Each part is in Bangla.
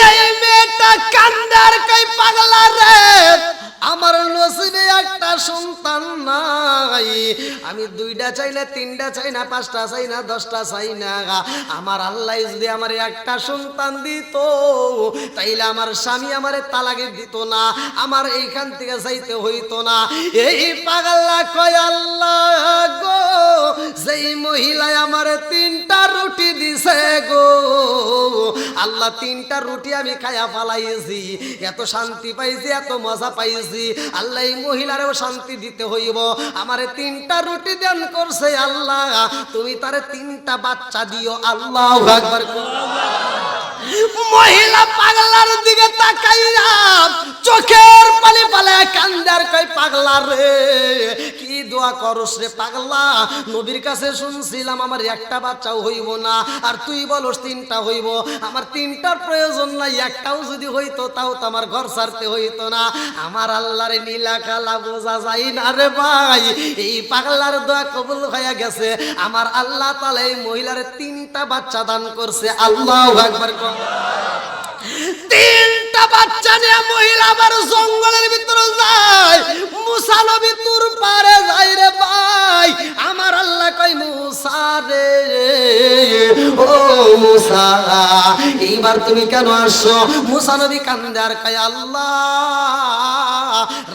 এই মেয়েটা কান্দার কই পাগলা রে, আমার নসিবে একটা সন্তান নাই। আমি 2টা চাই না, 3টা চাই না, 5টা চাই না, 10টা চাই না। আমার আল্লাহ যদি আমার একটা সন্তান দিত, তাইলে আমার স্বামী আমারে তালাকে দিত না, আমার এইখান থেকে যাইতে হইতো না। এই পাগলা কয় আল্লাহ গো, যেই মহিলায় আমারে 3টা রুটি দিছে গো আল্লাহ, 3টা রুটি আমি খায়া ফালাইছি, এত শান্তি পাইছি, এত মজা পাইছি। আল্লাহ এই মহিলারেও শান্তি দিতে হইব, আমারে 3টা রুটি দান করছে আল্লাহ, তুমি তারে 3টা বাচ্চা দিও। আল্লাহু আকবার। মহিলা পাগলার দিকে তাকাইয়া চোখের পানি পালায় কান্দার কই পাগলা রে, কি দোয়া করস রে পাগলা, নবীর কাছে শুনছিলাম আমার একটা বাচ্চাও হইব না, আর তুই বলস 3টা হইব। আমার 3টার প্রয়োজন নাই, একটাও যদি হইতো তাও তো আমার ঘর ছাড়তে হইতো না। আমার আল্লাহরে নীলা কালা বোঝা যায় না রে ভাই, এই পাগলার দোয়া কবুল হয়ে গেছে। আমার আল্লাহ তাআলা এই মহিলারে 3টা বাচ্চা দান করছে। আল্লাহু আকবার। 3টা বাচ্চা নিয়ে মহিলা আবার জঙ্গলের ভিতরে যায়, মুসা নবী তুর পারে যায় রে ভাই। আমার আল্লাহ কই মুসা রে, ও মুসা এইবার তুমি কেন আসছো? মুসা নবী কান্দে আর কয় আল্লাহ,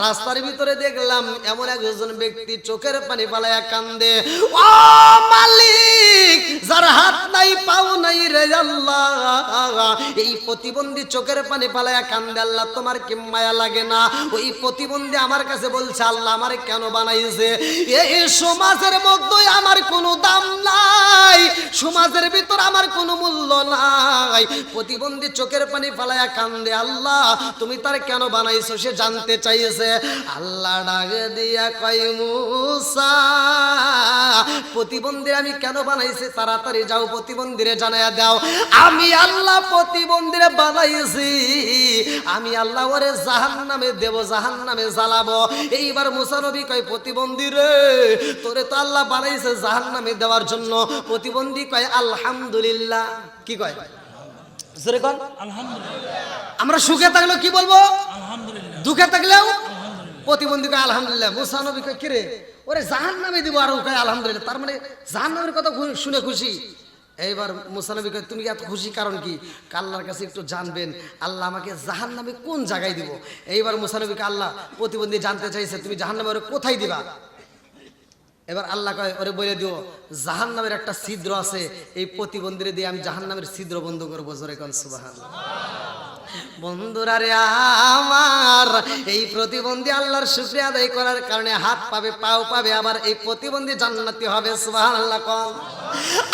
রাস্তার ভিতরে দেখলাম এমন একজন ব্যক্তি চোখের পানি ফালায়া কান্দে। ও মালিক, যার হাত নাই পাও নাই রে আল্লাহ, এই প্রতিবন্ধী চোখের পানি ফালায়া কান্দে, আল্লাহ তোমার কি মায়া লাগে না? ওই প্রতিবন্ধী আমার কাছে বলছে আল্লাহ আমারে কেন বানাইছে? এই সমাজের মধ্যে আমার কোনো দাম নাই, সমাজের ভিতর আমার কোনো মূল্য নাই। প্রতিবন্ধী চোখের পানি ফালায়া কান্দে, আল্লাহ তুমি তার কেন বানাইছো সে জানতে চাইছে। আল্লাহ ডাক দিয়া কয় মুসা, প্রতিবন্ধী আমি কেন বানাইছি তাড়াতাড়ি যাও প্রতিবন্ধীরে জানায়া দাও, আমি আল্লাহ প্রতিবন্ধীরে বানাইছি, আমি আল্লাহ ওরে জাহান্নামে দেব, জাহান্নামে জ্বালাবো। এইবার মুসা নবী কয় প্রতিবন্ধী রে, তোরে তো আল্লাহ বানাইছে জাহান্নামে দেওয়ার জন্য। প্রতিবন্ধী কয় আলহামদুলিল্লাহ। কি কয়? জোরে কোন আলহামদুলিল্লাহ। আমরা সুখে থাকলেও কি বলবো আলহামদুলিল্লাহ, দুঃখে থাকলেও প্রতিবন্ধী কয় আলহামদুলিল্লাহ। মুসা নবী কয় কিরে ওরে জাহান্নামে দিব, আর কয় আলহামদুলিল্লাহ, তার মানে জাহান্নামের কথা শুনে খুশি। এইবার মুসা নবী কয় তুমি এত খুশি কারণ কি? আল্লাহর কাছে একটু জানবেন আল্লাহ আমাকে জাহান্নামে কোন জায়গায় দিব। এইবার মুসা নবী কয় আল্লাহ প্রতিবন্ধী জানতে চাইছে তুমি জাহান্নামে ওরে কোথায় দিবা? এবার আল্লাহ কয় ওরে বলে দিও জাহান্নামের একটা ছিদ্র আছে, এই প্রতিবন্ধীরে দিয়ে আমি জাহান্নামের ছিদ্র বন্ধ করবো। জোরে কোন সুবহানাল্লাহ। বন্ধুরা রে আমার, এই প্রতিবন্ধী আল্লাহর শুকরিয়া আদায় করার কারণে হাত পাবে, পাও পাবে, আবার এই প্রতিবন্ধী জান্নাতি হবে। সুবহানাল্লাহ কোন।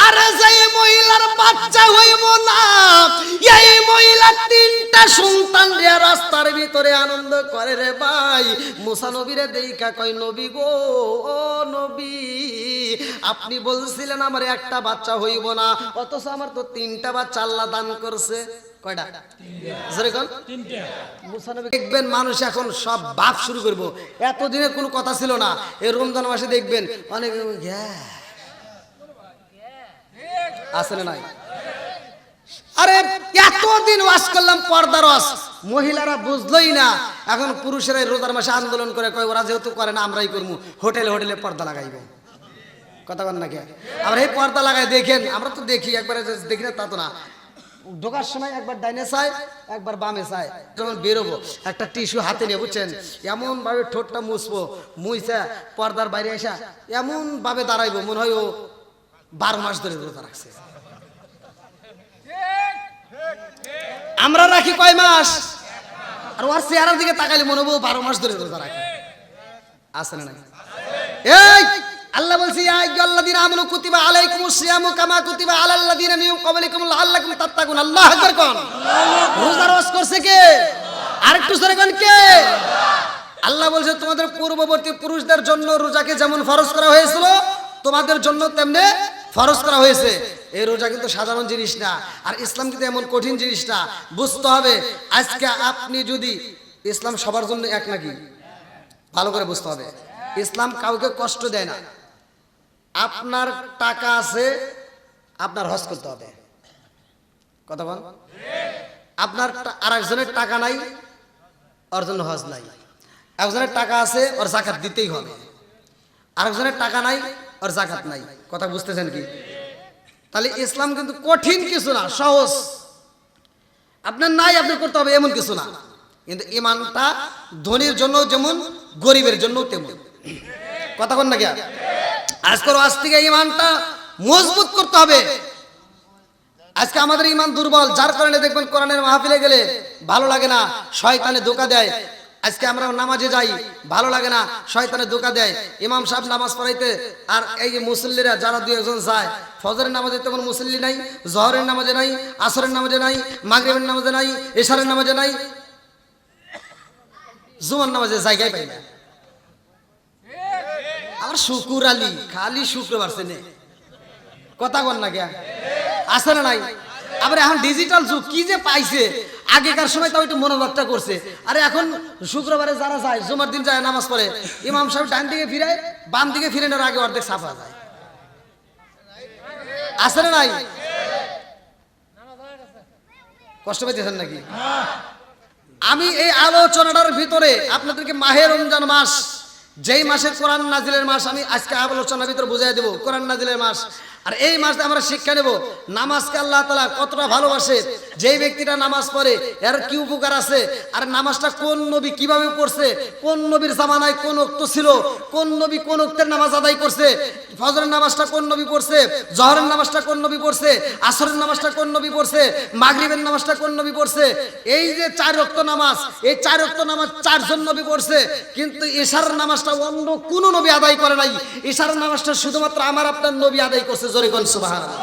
আরে যেই মহিলার বাচ্চা হইব না, এই মহিলা 3টা সন্তান রে রাস্তার ভিতরে আনন্দ করে রে ভাই। মুসা নবীরে দেইখা কয় নবী গো, ও নবী আপনি বলছিলেন আমার একটা বাচ্চা হইব না, অথচ আমার তো 3টা বাচ্চা আল্লাহ দান করছে। কয়টা? দেখবেন মানুষ এখন সব বাপ শুরু করবো, এতদিনের কোনো কথা ছিল না। এই রমজান মাসে দেখবেন অনেক আছে না নাই? আরে এতদিন ওয়াজ করলাম পর্দার ওয়াজ, মহিলারা বুঝলোই না। এখন পুরুষেরা রোজার মাসে আন্দোলন করে কয় ওরা যেহেতু করে না আমরাই করবো, হোটেলে হোটেলে পর্দা লাগাইব। কথা বল নাকি? আমরা এই পর্দা লাগাই দেখেন, আমরা তো দেখি, একবারে দেখি না তা তো না। ঢোকার সময় একবার ডাইনে চাই, একবার বামে চাই। যখন বেরোবো একটা টিস্যু হাতে নিয়ে, বুঝছেন, এমন ভাবে ঠোঁটটা মুছবো, মুইছা পর্দার বাইরে আসা এমন ভাবে দাঁড়াইবো মনে হয় ও 12 মাস ধরে রোজা রাখছে। আমরা রাখি কয় মাস, আর ওর চেহারার দিকে তাকাইলে মনে হবো 12 মাস ধরে রোজা রাখে। আছে না নাই? এই আল্লাহ বলছে ইয়া আইয়ুহাল্লাযীনা আমানু কুতিবা আলাইকুমুস সিয়ামু কামা কুতিবা আলাল্লাযীনা মিন ক্বাবলিকুম লাআল্লাকুম তাত্তাকুন। আল্লাহু আকবার কোন। রোজা রোজ করছে কে? আরেকটু জোরে কোন কে? আল্লাহ বলছে তোমাদের পূর্ববর্তী পুরুষদের জন্য রোজাকে যেমন ফরজ করা হয়েছিল তোমাদের জন্য তেমনি ফরজ করা হয়েছে। এই রোজা কিন্তু সাধারণ জিনিস না, আর ইসলাম কিন্তু এমন কঠিন জিনিস না। বুঝতে হবে আজকে আপনি যদি, ইসলাম সবার জন্য এক নাকি? ভালো করে বুঝতে হবে। ইসলাম কাউকে কষ্ট দেয় না। আপনার টাকা আছে, আপনার হজ করতে হবে। কথা বল। আপনার আর একজনের টাকা নাই, ওর জন্য হজ নাই। একজনের টাকা আছে, ওর যাকাত দিতেই হবে। আরেকজনের টাকা নাই, ওর যাকাত নাই। কথা বুঝতেছেন কি? তাহলে ইসলাম কিন্তু কঠিন কিছু না, সহজ। আপনার নাই, আপনি করতে হবে এমন কিছু না। কিন্তু ইমানটা ধনীর জন্য যেমন, গরিবের জন্য তেমন। কথা বল না কি? আজ থেকে ইমানটা মজবুত করতে হবে। আজকে আমাদের ইমান দুর্বল, যার কারণে দেখবেন কোরআনের মাহফিলে গেলে ভালো লাগে না, শয়তানে ধোঁকা দেয়। আজকে আমরা নামাজে যাই, ভালো লাগে না, শয়তানে ধোঁকা দেয়। ইমাম সাহেব নামাজ পড়াইতে, আর এই যে মুসল্লিরা যারা দুই একজন যায়, ফজরের নামাজে তেমন মুসল্লি নাই, জহরের নামাজে নাই, আসরের নামাজে নাই, মাগরিবের নামাজে নাই, এশারের নামাজে নাই, জুমার নামাজে জায়গায় পাই না। আমার শুকুর আলী খালি শুক্রবার সেনে। কথা বল না কে? আছে না নাই? আবার এখন ডিজিটাল যুগ, কি যে পাইছে। আগেকার সময় তাও একটু মনোভাবটা করছে। আরে এখন শুক্রবারে যারা যায়, জুমার দিন যায় নামাজ পড়ে, ইমাম সাহেব ডান দিকে ফিরায়, বাম দিকে ফিরানোর আগে অর্ধেক সাফা যায়। আছে না নাই? কষ্ট পাইতেছেন নাকি? আমি এই আলোচনাটার ভিতরে আপনাদেরকে মাহে রমজান মাস, যেই মাসে কোরআন নাজিলের মাস, আমি আজকে আলোচনার ভিতরে বুঝাই দেব কোরআন নাজিলের মাস। আর এই মাসে আমরা শিক্ষা নেব নামাজকে আল্লাহ তাআলা কতটা ভালোবাসে। যেই ব্যক্তিটা নামাজ পড়ে এর কি উপকার আছে, আর নামাজটা কোন নবী কিভাবে পড়ছে, কোন নবীর জামানায় কোন ওয়াক্ত ছিল, কোন নবী কোন ওয়াক্তের নামাজ আদায় করছে, ফজরের নামাজটা কোন নবী পড়ছে, জহরের নামাজটা কোন নবী পড়ছে, আসরের নামাজটা কোন নবী পড়ছে, মাগরিবের নামাজটা কোন নবী পড়ছে। এই যে 4 ওয়াক্ত নামাজ, এই 4 ওয়াক্ত নামাজ 4 জন নবী পড়ছে, কিন্তু ইশার নামাজটা অন্য কোন নবী আদায় করে নাই। ইশার নামাজটা শুধুমাত্র আমার আপনার নবী আদায় করছে। জোরে কোন সুবহানাল্লাহ।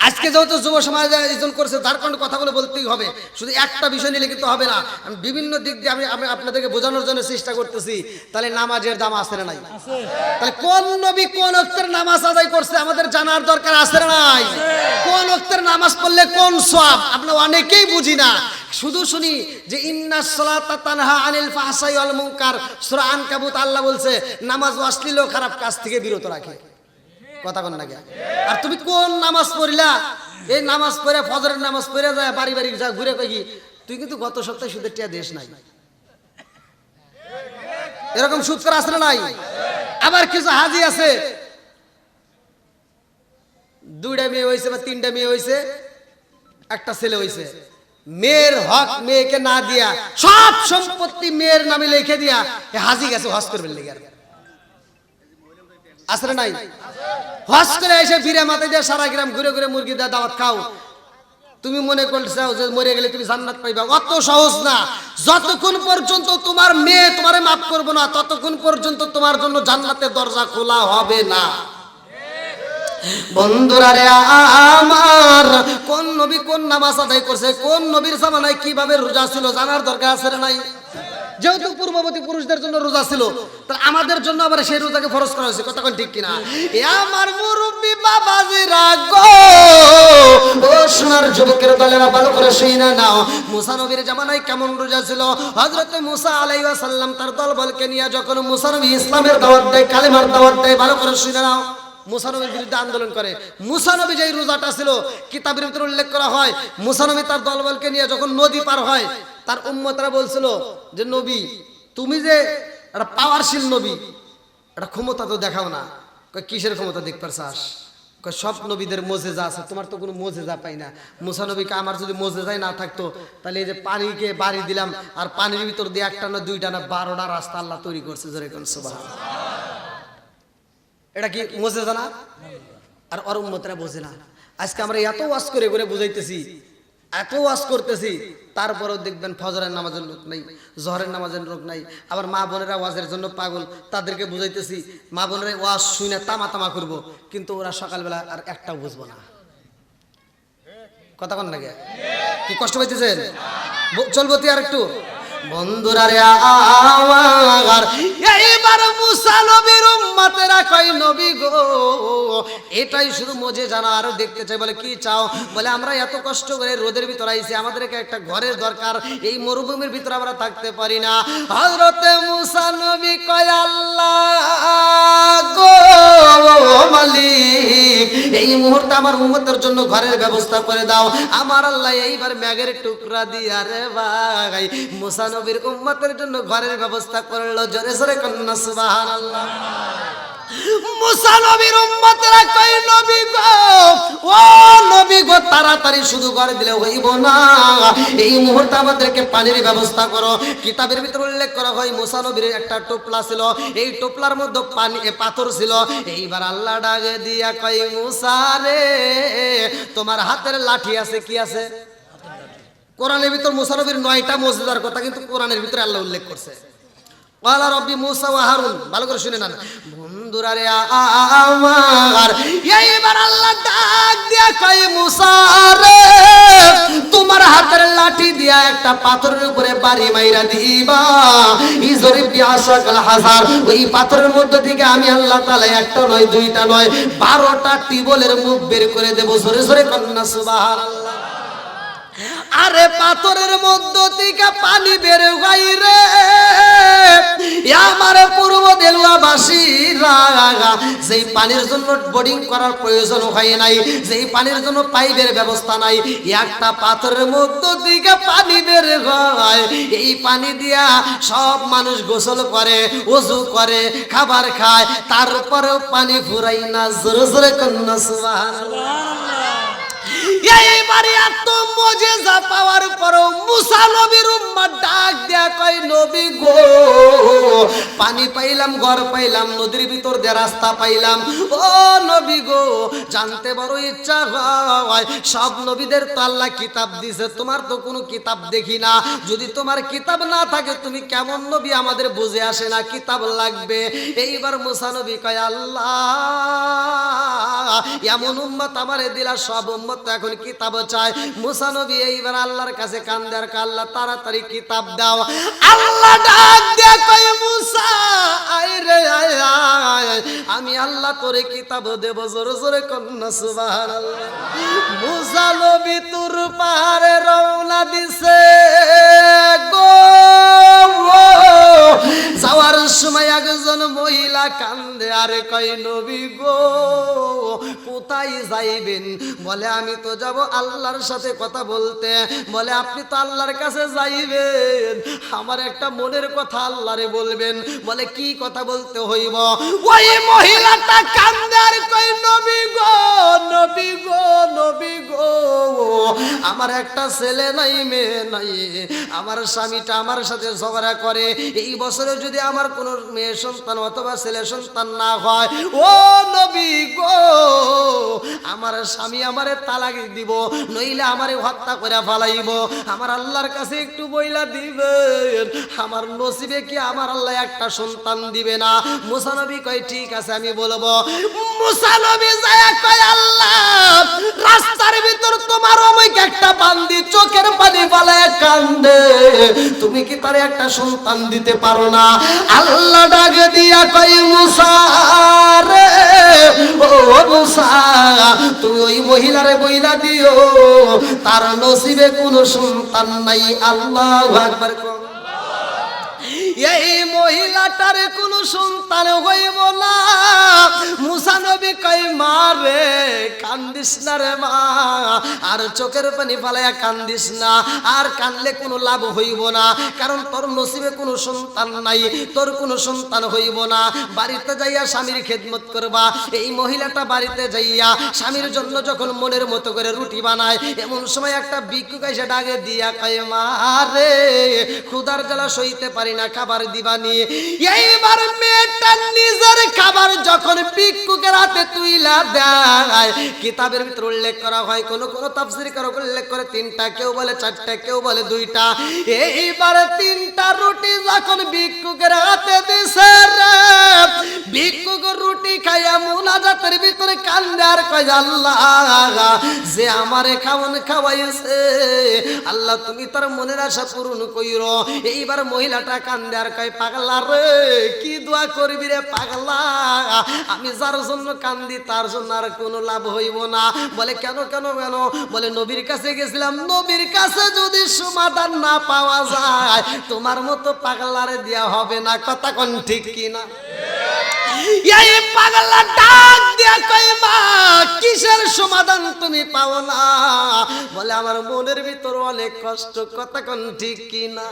আজকে যেহেতু যুব সমাজ আয়োজন করছে, তার কারণে কথাগুলো বলতেই হবে। শুধু একটা বিষয় নিলে কিন্তু হবে না। আমি বিভিন্ন দিক দিয়ে আমি আপনাদেরকে বোঝানোর জন্য চেষ্টা করতেছি। তাহলে নামাজের দাম আছে না নাই? তাহলে কোন নবী কোন ওয়াক্তের নামাজ আদায় করছে আমাদের জানার দরকার আছে না নাই? কোন ওয়াক্তের নামাজ পড়লে কোন সওয়াব আমরা অনেকেই বুঝি না। শুধু শুনি যে ইন্নাস সালাতা তানহা আনিল ফাহশাই ওয়াল মুনকার, সূরা আনকাবুত আল্লাহ বলছে নামাজ অশ্লীল ও খারাপ কাজ থেকে বিরত রাখে। কথা বল না কে? আর তুমি কোন নামাজ পড়িলা? এই নামাজ পড়ে, ফজরের নামাজ পড়ে যায় বাড়ি বাড়ি যা ঘুরে কই, তুই কিন্তু গত সপ্তাহে সুদের টিয়া দেশ নাই। এরকম সুদ করা আছে না নাই? আবার কিছু হাজি আছে, 2টা মেয়ে হয়েছে বা 3টা মেয়ে হয়েছে, একটা ছেলে হয়েছে, মেয়ের হক মেয়েকে না দিয়া সব সম্পত্তি মেয়ের নামে লিখে দিয়া হাজি গেছে হজ করবেন লেগে। আছে না নাই? হজ করে এসে ফিরে মাথায় দিয়ে সারা গ্রাম ঘুরে ঘুরে মুরগি দিয়ে দাওয়াত খাও। তুমি মনে করছো যে মরে গেলে তুমি জান্নাত পাইবা। অত সহজ না। যতক্ষণ পর্যন্ত তোমার মেয়ে তোমারে মাফ করবে না, ততক্ষণ পর্যন্ত তোমার জন্য জান্নাতের দরজা খোলা হবে না। বন্ধুরা রে আমার, কোন নবী কোন নামাজ আদায় করছে, কোন নবীর জামানায় কিভাবে রোজা ছিল জানার দরকার আছে না নাই? যেহেতু পূর্ববর্তী পুরুষদের জন্য রোজা ছিল, তা আমাদের জন্য আবার সেই রোজাকে ফরজ করা হয়েছে। কথা কোন ঠিক কিনা? এ আমার মুরব্বি বাবাজিরা গো, ও সোনার যুবকের দলেরা ভালো করে শুনে নাও। মুসা নবীর জামানায় কেমন রোজা ছিল। হযরত মুসা আলাইহিস সালাম তার দলবলকে নিয়ে যখন মুসা নবী ইসলামের দাওয়াত দেয়, কালেমার দাওয়াত দেয়, ভালো করে শুনে নাও। মুসা নবীর বিরুদ্ধে আন্দোলন করে। মুসা নবী যেই রোজাটা ছিল, কিতাবের ভিতরে উল্লেখ করা হয়, মুসা নবী তার দলবলকে নিয়ে যখন নদী পার হয়, তার উম্মতরা বলছিল যে নবী তুমি যে একটা পাওয়ারশীল নবী, একটা ক্ষমতা তো দেখাও না। কয় কিসের ক্ষমতা দেখতে চাস? কয় সব নবীদের মোজেজা আছে, তোমার তো কোনো মোজেজা পাই না। মুসা নবীকে আমার যদি মোজেজাই না থাকতো, তাহলে এই যে পানিকে বাড়ি দিলাম, আর পানির ভিতর দিয়ে 1টা না 2টা না 12টা রাস্তা আল্লাহ তৈরি করছে। জোরে কোন সুবহানাল্লাহ। এটা কি মোজেজা না? আর ওর উম্মতরা বোঝে না। আজকে আমরা এত ওয়াজ করে করে বুঝাইতেছি, এত ওয়াজ করতেছি, তারপরেও দেখবেন ফজরের নামাজের লোক নাই, জহরের নামাজের লোক নাই। আবার মা বোনেরা ওয়াজের জন্য পাগল, তাদেরকে বুঝাইতেছি, মা বোনেরা ওয়াজ শুনে তামা তামা করবো, কিন্তু ওরা সকালবেলা আর একটাও বুঝবো না। কথা কন নাকি? কি কষ্ট পাইতেছেন? চলবো তুই আর একটু। বন্ধুরা রে আমার, এই এইবার মুসা নবীর উম্মতেরা কয় নবী গো এটাই শুধু মজে জানা, আরো দেখতে চাই। বলে কি চাও? বলে আমরা এত কষ্ট করে রোদের ভিতর আইছি, আমাদেরকে একটা ঘরের দরকার, এই মরুভূমির ভিতর আমরা থাকতে পারি না। হযরতে মুসা নবী কয় আল্লাহ গো মালিক, এই মুহূর্তে আমার উম্মতের জন্য ঘরের ব্যবস্থা করে দাও। আমার আল্লাহ এইবার মেঘের টুকরা দিয়া রে ভাই মুসা নবীর উম্মতের জন্য ঘরের ব্যবস্থা করলো। জোরে জোরে কন্যা সুবহানাল্লাহ। মুসা নবীর উম্মতরা কয় নবী গো ও নবী গো তাড়াতাড়ি শুধু করে দিলে হইব না, এই মুহূর্তে আমাদেরকে পানির ব্যবস্থা করো। কিতাবের ভিতর উল্লেখ করা হয় মুসা নবীর একটা টোপলা ছিল, এই টোপলার মধ্যে পানি পাথর ছিল। এইবার আল্লাহ ডাকে দিয়া কয় মুসা রে তোমার হাতের লাঠি আছে, কি আছে? কোরআনের ভিতর মুসা নবীর 9টা মুজিজার কথা কিন্তু কোরআনের ভিতরে আল্লাহ উল্লেখ করছে। ওয়ালা রব্বি মুসা ওয়া হারুন, ভালো করে শুনে নেন বন্ধুরা রে আমার। এইবার আল্লাহ ডাক দিয়া কয় মুসা রে তোমার হাতের লাঠি দিয়া একটা পাথরের উপরে বাড়ি মাইরা দিবা, ইজরিব বিআসাকাল হাজার, ওই পাথরের মধ্যে থেকে আমি আল্লাহ তাআলা একটা নয় দুইটা নয় 12টা টিবলের মুখ বের করে দেব। জোরে জোরে কন্যা সুবহানাল্লাহ। আরে পাথরের মধ্য থেকে পানি বের হয় রে আমার পূর্ব দেলুয়াবাসীরা, যেই পানির জন্য বোর্ডিং করার প্রয়োজন হয় নাই, যেই পানির জন্য পাইপের ব্যবস্থা নাই, একটা পাথরের মধ্য থেকে পানি বের হয়। এই পানি দিয়া সব মানুষ গোসল করে, ওযু করে, খাবার খায়, তারপরেও পানি ফুরাই না। জোরে জোরে কন্যা সুবহানাল্লাহ। এইবারে এত মুজিজা পাওয়ার পরও মুসা নবীর উম্মত ডাক দেয়া কয় নবী গো পানি পাইলাম, ঘর পাইলাম, নদীর ভিতর দিয়ে রাস্তা পাইলাম, ও নবী গো জানতে বড় ইচ্ছা হয় সব নবীদের তো আল্লাহ কিতাব দিয়েছে, তোমার তো কোনো কিতাব দেখি না। যদি তোমার কিতাব না থাকে তুমি কেমন নবী আমাদের বুঝে আসে না, কিতাব লাগবে। এইবার মুসা নবী কয় আল্লাহ এমন উম্মত আমারে দিলা, সব উম্মত এখন কিতাব চায়। মুসা নবী এইবার আল্লাহর কাছে কান্দে আর আল্লাহ তাড়াতাড়ি কিতাব দাও। আল্লাহ ডাক দিয়ে কয় মুসা আয় রে আয় আয়, আমি আল্লাহ তোরে কিতাব দেব। জোরে জোরে কন্যা সুবহানাল্লাহ। মুসা নবী তুর পাহাড়ে রওনা দিছে গো, যাওয়ার সময় একজন মহিলা কান্দে আর কয় নবী গো কোথায় যাইবেন? বলে আমি তো যাব আল্লাহর সাথে কথা বলতে। বলে আপনি তো আল্লাহর কাছে যাইবেন, আমার একটা মনের কথা আল্লাহরে বলবেন। বলে কি কথা বলতে হইব? ওই মহিলাটা কান্দে আর কয় নবী গো নবী গো নবী গো আমার একটা ছেলে নাই মেয়ে নাই, আমার স্বামীটা আমার সাথে ঝগড়া করে, এই বছরে যদি আমার কোনো মেয়ে সন্তান অথবা ছেলে সন্তান না হয়, ও নবী গো আমার স্বামী আমারে তালাক দিব, নইলে আমারে হত্যা করে ফালাইব। আমার আল্লাহর কাছে একটু বইলা দিবেন, আমার নসিবে কি আমার আল্লাহ একটা সন্তান দিবে না? মুসা নবী কয় ঠিক আছে আমি বলবো। মুসা নবী যায় কয় আল্লাহ রাস্তার ভিতর তোমার অমুক একটা বান্দি চোখের পানি ফালায় কান্দে, তুমি কি তারে একটা সন্তান দিতে পারো না? আল্লাহ ডাক দিয়া কয় মুসা রে ও মুসা তুমি ওই মহিলারে বইলা দিও তার নসিবে কোনো সন্তান নাই। আল্লাহু আকবার। এই মহিলাটার কোনো সন্তান হইব না। মুসা নবী কয় মা রে কান্দিস না রে মা, আর চোখের পানি ফালাইয়া কান্দিস না, আর কানলে কোনো লাভ হইব না, কারণ তোর নসিবে কোনো সন্তান নাই, তোর কোনো সন্তান হইব না। বাড়িতে যাইয়া স্বামীর খেদমত করবা। এই মহিলাটা বাড়িতে যাইয়া স্বামীর জন্য যখন মনের মতো করে রুটি বানায়, এমন সময় একটা ভিক্ষুক এসে ডাকে দিয়া কয় মা রে ক্ষুধার জ্বালা সইতে পারি না, খাবার দিবানি। এইবার মেয়েটা নিজের খাবার যখন ভিক্ষুকের হাতে তুইলা দেয়, কিতাবের ভিতর উল্লেখ করা হয়, কোন কোন তাফসীরকারক উল্লেখ করে 3টা, কেউ বলে 4টা, কেউ বলে 2টা। এইবার 3টা রুটি যখন ভিক্ষুকের হাতে দিছে রে, ভিক্ষুক রুটি খাইয়া মুনাজাতের ভিতরে কান্দে আর কয় আল্লাহ যে আমারে খাওয়ান খাওয়াইছে আল্লাহ তুমি তার মনের আশা পূরণ কইরো। এইবার মহিলাটা কান্দে আর কয় পাগলা রে কি দোয়া করবি রে পাগলা, আমি যার জন্য কান্দি তার জন্য আর কোনো লাভ হইব না। বলে কেন কেন কেন? বলে নবীর কাছে গেছিলাম, নবীর কাছে যদি সমাধান না পাওয়া যায় তোমার মতো পাগলারে দেয়া হবে না। কথা কোন ঠিক কিনা? এই পাগলা ডাক দিয়া কয় মা কিসের সমাধান তুমি পাও না? বলে আমার মনের ভিতর অনেক কষ্ট। কথা কোন ঠিক কিনা?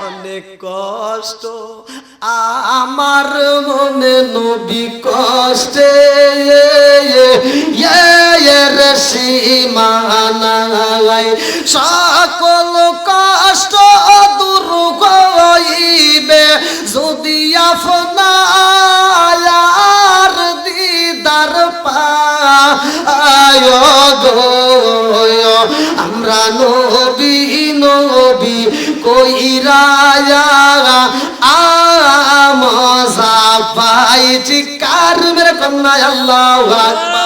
অনেক কষ্ট আমার মনে নবী কষ্টে এর সীমা নাই, সকল কষ্ট দূর হইবে যদি আপনার দিদার পায় গো। আমরা নবী নবী কইরা আমজা পাই। চিৎকার মেরে কন্যা আল্লাহু আকবার।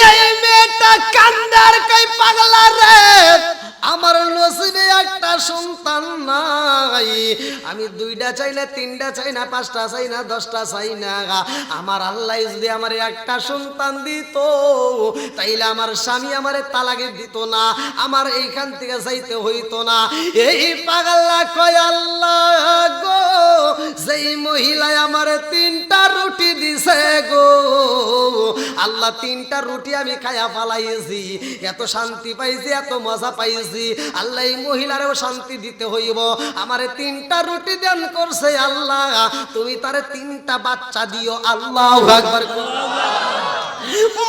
এই মেয়েটা কান্দার কই পাগলা রে আমার নসিবে একটা সন্তান নাই। আমি 2টা চাই না, 3টা চাই না, 5টা চাই না, 10টা চাই না। আমার আল্লাহ যদি আমার একটা সন্তান দিত তাইলে আমার স্বামী আমারে তালাকে দিত না, আমার এইখান থেকে যাইতে হইতো না। এই পাগলা কয় আল্লাহ গো যেই মহিলায় আমারে 3টা রুটি দিছে গো আল্লাহ, 3টা রুটি আমি খায়া ফালাইছি, এত শান্তি পাইছি, এত মজা পাইছি। আল্লাহ এই মহিলারেও শান্তি দিতে হইব। আমারে 3টা রুটি দান করছে আল্লাহ, তুমি তারে 3টা বাচ্চা দিও। আল্লাহু আকবার।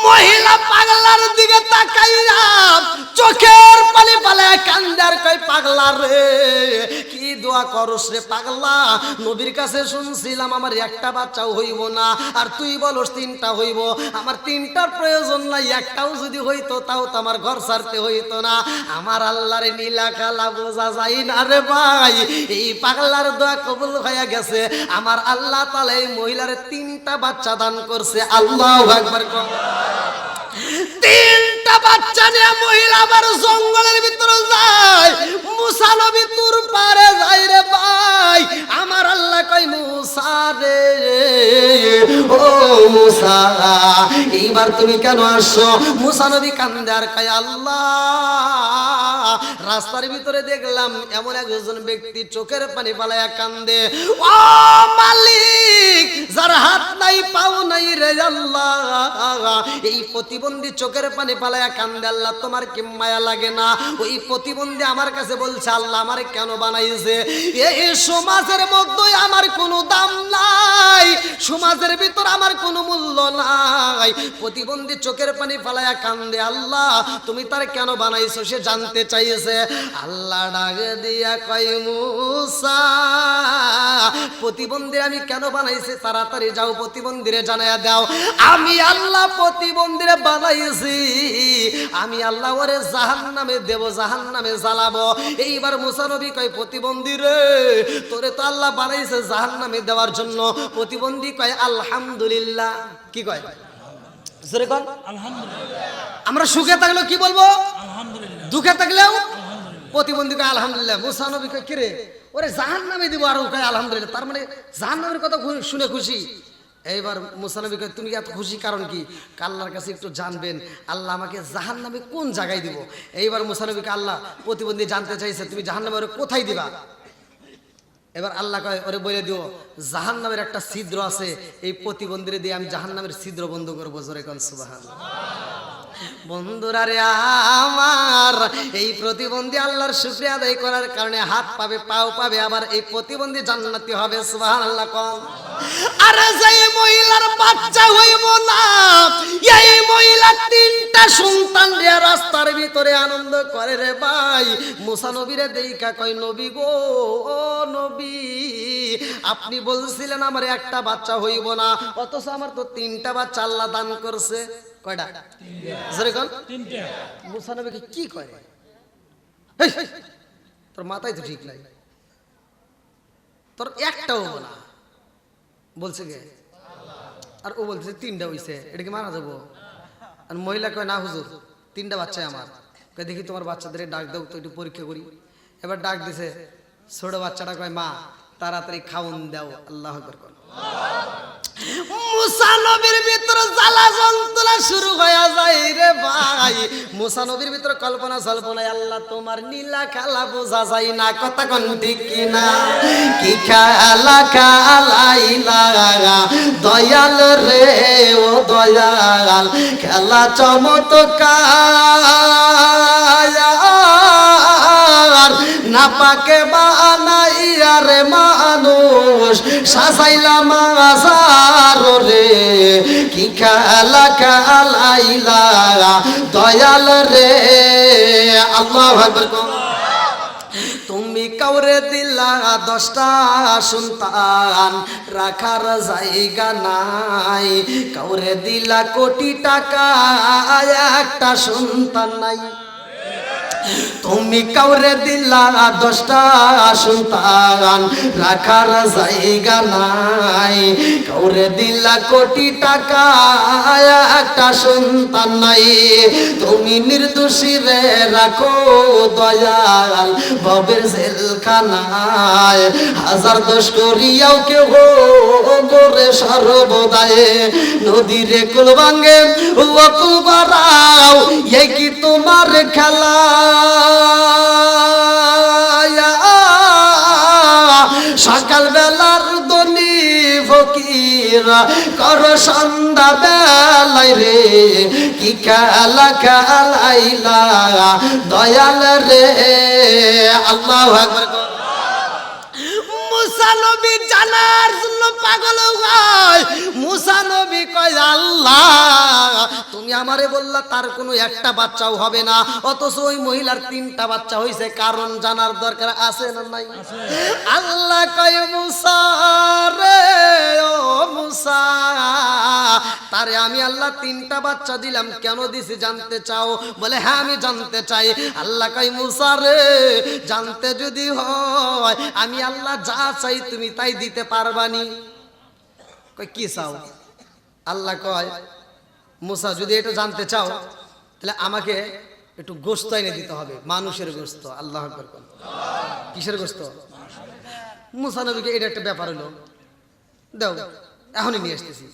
মহিলা পাগলার দিকে তাকাইয়া চোখের পানি পালায় কান্দার কই পাগলা রে কি দোয়া করস রে পাগলা, নবীর কাছে শুনছিলাম আমার একটা বাচ্চাও হইব না, আর তুই বলস 3টা হইব। আমার 3টার প্রয়োজন নাই, একটাও যদি হইতো তাও তো আমার ঘর ছাড়তে হইতো না। আমার আল্লাহরে নীলা কালা বোঝা যায় না রে ভাই। এই পাগলার দোয়া কবুল হয়ে গেছে। আমার আল্লাহ তাআলা এই মহিলারে 3টা বাচ্চা দান করছে। আল্লাহু আকবার। 3টা বাচ্চা নিয়ে মহিলা আবার জঙ্গলের ভিতরে যায়। মুসা নবী তুর পারে যায় রে ভাই। আমার আল্লাহ কই মুসা রে ও মুসা এইবার তুমি কেন আসছো? মুসা নবী কান্দে আর কয় আল্লাহ রাস্তার ভিতরে দেখলাম এমন একজন ব্যক্তি চোখের পানি ফালায়া কান্দে। ও মালিক যার হাত নাই পাও নাই রে আল্লাহ, এই প্রতিবন্ধী চোখের পানি ফালায়া কান্দে আল্লাহ তোমার কি মায়া লাগে না? ওই প্রতিবন্ধী আমার কাছে বলছে আল্লাহ আমারে কেন বানাইছে? এই সমাজের মধ্যে আমার কোনো দাম নাই, সমাজের ভিতর আমার কোনো মূল্য নাই। প্রতিবন্ধী চোখের পানি ফালায়া কান্দে আল্লাহ তুমি তার কেন বানাইছো সে জানতে চাইছে। আল্লাহ ডাক দিয়া কয় মুসা প্রতিবন্ধী আমি কেন বানাইছি তাড়াতাড়ি যাও প্রতিবন্ধীরে জানায়া দাও। আমি আল্লাহ প্রতিবন্ধীরে বানাইছি, আমি আল্লাহ ওরে জাহান্নামে দেব, জাহান্নামে জ্বালাবো। এইবার মুসা নবী কয় প্রতিবন্ধী রে তোরে তো আল্লাহ বানাইছে জাহান্নামে দেওয়ার জন্য। প্রতিবন্ধী কয় আলহামদুলিল্লাহ। কি কয়? জোরে কোন আলহামদুলিল্লাহ। আমরা সুখে থাকলেও কি বলবো আলহামদুলিল্লাহ, দুঃখে থাকলেও প্রতিবন্ধী কয় আলহামদুলিল্লাহ। মুসা নবী কয় কিরে ওরে জাহান্নামে দিব, আর কয় আলহামদুলিল্লাহ, তার মানে জাহান্নামের কথা শুনে খুশি। এইবার মুসা নবী কয় তুমি এত খুশি কারণ কি? আল্লাহর কাছে একটু জানবেন আল্লাহ আমাকে জাহান্নামে কোন জায়গায় দিব। এইবার মুসা নবী কয় আল্লাহ প্রতিবন্ধী জানতে চাইছে তুমি জাহান্নামে ওরে কোথায় দিবা? এবার আল্লাহ কয় ওরে বলে দিও জাহান্নামের একটা ছিদ্র আছে, এই প্রতিবন্ধীরে দিয়ে আমি জাহান্নামের ছিদ্র বন্ধ করবো। জোরে কোন সুবহানাল্লাহ। বন্ধুরা রে আমার এই প্রতিবন্ধী আল্লাহর শুকরিয়া আদায় করার কারণে হাত পাবে, পাও পাবে, আবার এই প্রতিবন্ধী জান্নাতি হবে। সুবহানাল্লাহ কোন। আরে যেই মহিলার বাচ্চা হইব না এই মহিলা 3টা সন্তান রে রাস্তার ভিতরে আনন্দ করে রে ভাই। মুসা নবীরে দেইখা কয় নবী গো ও নবী আপনি বলছিলেন আমার একটা বাচ্চা হইব না, অথচ আমার তো 3টা বাচ্চা আল্লাহ দান করছে। কয়টা? জোরে কোন? 3টা। মুসা নবী কি কয় তোর মাথায় তো ঠিক নাই, তোর একটাও হবো না বলছে কে? আর ও বলছে 3টা হইছে, এটা কি মারা যাবো? আর মহিলা কয় না হুজুর 3টা বাচ্চা আমার। দেখি তোমার বাচ্চাদের ডাক দাও তো একটু পরীক্ষা করি। এবার ডাক দিছে, ছোট বাচ্চাটা কয় মা তাড়াতাড়ি খাউন দাও। আল্লাহ আকবার কর। মুসা নবীর ভিতরে জ্বালা যন্ত্রণা শুরু হয়ে যায় রে ভাই। মুসা নবীর ভিতরে কল্পনা জল্পনায় আল্লাহ তোমার নীলা খেলা বোঝা যায় না, কথা কোন ঠিক কিনা? কি খেলা খেলাইলা দয়াল রে ও দয়াল, খেলা চমৎকার না পাকে বানাইয়া রে মানুষ সাজাইলা মাজার রে। কি খেলা খেলাইলা দয়াল রে। আল্লাহু আকবার। তুমি কাউরে দিলা 10টা সন্তান, রাখার জায়গা নাই। কাউরে দিলা কোটি টাকা, একটা সন্তান নাই। তুমি কাউরে দিলা 10টা সন্তান, রাখার জায়গা নাই। কাউরে দিলা কোটি টাকা, একটা সন্তান নাই। তুমি নির্দোষী রে রাখো দয়াল ভবের জেলখানায়। হাজার দোষ করিয়াও কেহ করে সর্বদায়। নদীরে কুল ভাঙে ও কুল বাড়াও, এই কি তোমার খেলা? সকাল বেলার দনি ফকির কর সন্ধ্যা বেলায় রে। কি খেলা খেলাইলা দয়াল রে। আল্লাহু আকবার। মুসা নবী জানার জন্য পাগল হয়। মুসা নবী কয় আল্লাহ তুমি আমারে বললা তার কোনো একটা বাচ্চাও হবে না, অথচ ওই মহিলার 3টা বাচ্চা হয়েছে, কারণ জানার দরকার আছে না নাই? আল্লাহ কয় মুসা রে ও মুসা, তারে আমি আল্লাহ 3টা বাচ্চা দিলাম, কেন দিছি জানতে চাও? বলে হ্যাঁ আমি জানতে চাই। আল্লাহ কয় মুসা রে জানতে যদি হয় আমি আল্লাহ যা চাই তুমি তাই দিতে পারবানি। কয় কি চাও? আল্লাহ কয় মুসা যদি এটা জানতে চাও তাহলে আমাকে একটু গোশত এনে দিতে হবে, মানুষের গোশত। আল্লাহু আকবার। কিসের গোশত? মুসা নবীকে এটা একটা ব্যাপার হলো, দাও এখনই নিয়ে আসতেছি।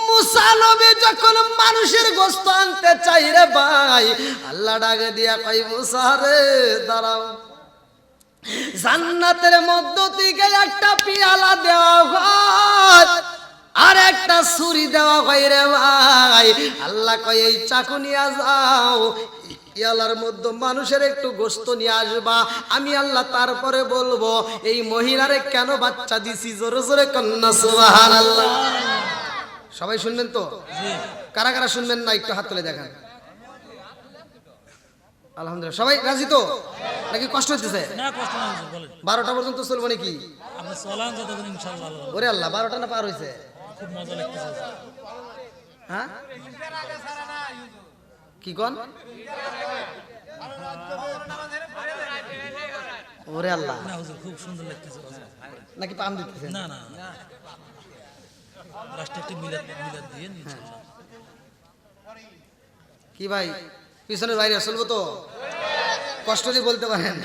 মুসা নবী যখন মানুষের গোশত আনতে চাই রে ভাই, আল্লাহ ডাকে দিয়া কয় মুসা রে দাঁড়াও, জান্নাতের মধ্য থেকে একটা পিয়ালা দেওয়া হয় আর একটা ছুরি দেওয়া হয় রে ভাই। আল্লাহ কয় এই চাকু নিয়ে যাও, পিয়ালার মধ্যে মানুষের একটু গোশত নিয়ে আসবা, আমি আল্লাহ তারপরে বলবো এই মহিলারে কেন বাচ্চা দিছি। জোরে জোরে কন্যা সুবহানাল্লাহ। সবাই শুনবেন তো? কারা কারা শুনবেন না একটু হাত তুলে দেখান। আলহামদুলিল্লাহ। সবাই রাজি তো নাকি কষ্ট হচ্ছে? 12টা পর্যন্ত চলবো নাকি? ওরে আল্লাহ 12টা না পার হয়েছে? হ্যাঁ কি কোন? ওরে আল্লাহ খুব সুন্দর লাগতেছে নাকি পাম দিতেছে? না না কি ভাই পিছনের বাইরে চলবো তো? কষ্ট দিয়ে বলতে পারেন,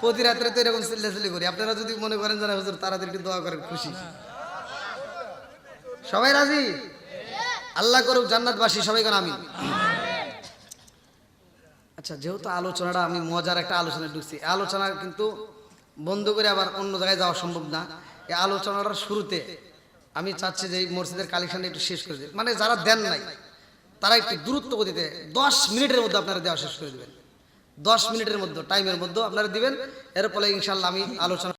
প্রতি রাত্রে তো এরকম চিল্লাচিল্লি করি। আপনারা যদি মনে করেন যারা হুজুর তাড়াতাড়ি একটু দোয়া করেন, খুশি। সবাই রাজি? আল্লাহ করুক জান্নাতবাসী, সবাই করেন আমিন। আচ্ছা, যেহেতু আলোচনাটা আমি মজার একটা আলোচনায় ঢুকছি, আলোচনা কিন্তু বন্ধ করে আবার অন্য জায়গায় যাওয়া সম্ভব না। এই আলোচনাটার শুরুতে আমি চাচ্ছি যে এই মসজিদের কালেকশনটা একটু শেষ করে দিই, মানে যারা দেন নাই তারা একটু দ্রুত গতিতে 10 মিনিটের মধ্যে আপনারা দেওয়া শেষ করে দেবেন। 10 মিনিটের মধ্যে টাইমের মধ্যে আপনারা দিবেন, এর ফলে ইনশাল্লাহ আমি আলোচনা